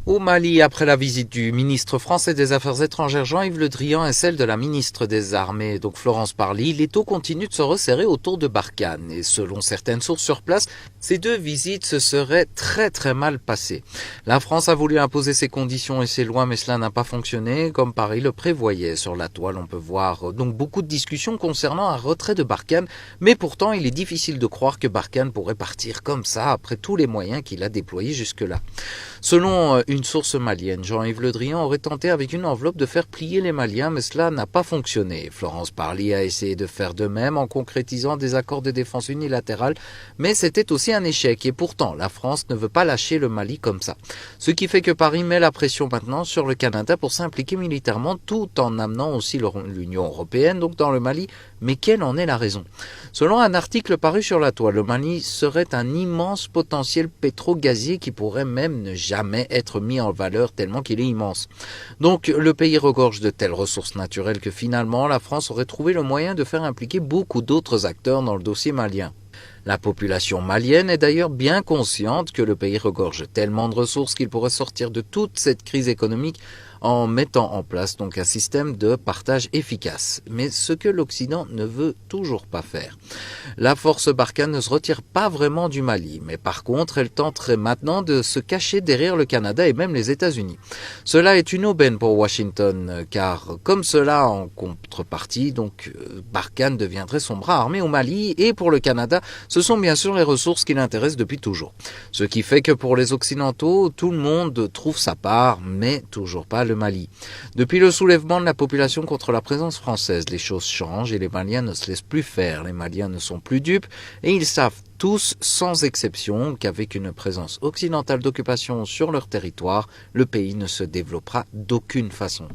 Au Mali, après la visite du ministre français des Affaires étrangères Jean-Yves Le Drian et celle de la ministre des Armées, donc Florence Parly, l'étau continue de se resserrer autour de Barkhane. Et selon certaines sources sur place, ces deux visites se seraient très mal passées. La France a voulu imposer ses conditions et ses lois, mais cela n'a pas fonctionné comme Paris le prévoyait. Sur la toile, on peut voir donc beaucoup de discussions concernant un retrait de Barkhane, mais pourtant il est difficile de croire que Barkhane pourrait partir comme ça après tous les moyens qu'il a déployés jusque-là. Selon une source malienne, Jean-Yves Le Drian aurait tenté avec une enveloppe de faire plier les Maliens, mais cela n'a pas fonctionné. Florence Parly a essayé de faire de même en concrétisant des accords de défense unilatérales, mais c'était aussi un échec. Et pourtant, la France ne veut pas lâcher le Mali comme ça. Ce qui fait que Paris met la pression maintenant sur le Canada pour s'impliquer militairement, tout en amenant aussi l'Union européenne, donc dans le Mali. Mais quelle en est la raison? Selon un article paru sur la toile, le Mali serait un immense potentiel pétro-gazier qui pourrait même ne jamais être mis en valeur tellement qu'il est immense. Donc le pays regorge de telles ressources naturelles que finalement la France aurait trouvé le moyen de faire impliquer beaucoup d'autres acteurs dans le dossier malien. La population malienne est d'ailleurs bien consciente que le pays regorge tellement de ressources qu'il pourrait sortir de toute cette crise économique en mettant en place donc un système de partage efficace. Mais ce que l'Occident ne veut toujours pas faire. La force Barkhane ne se retire pas vraiment du Mali, mais par contre elle tenterait maintenant de se cacher derrière le Canada et même les États-Unis. Cela est une aubaine pour Washington, car comme cela en contrepartie, donc Barkhane deviendrait son bras armé au Mali, et pour le Canada, ce sont bien sûr les ressources qui l'intéressent depuis toujours. Ce qui fait que pour les Occidentaux, tout le monde trouve sa part, mais toujours pas le Mali. Depuis le soulèvement de la population contre la présence française, les choses changent et les Maliens ne se laissent plus faire. Les Maliens ne sont plus dupes et ils savent tous, sans exception, qu'avec une présence occidentale d'occupation sur leur territoire, le pays ne se développera d'aucune façon.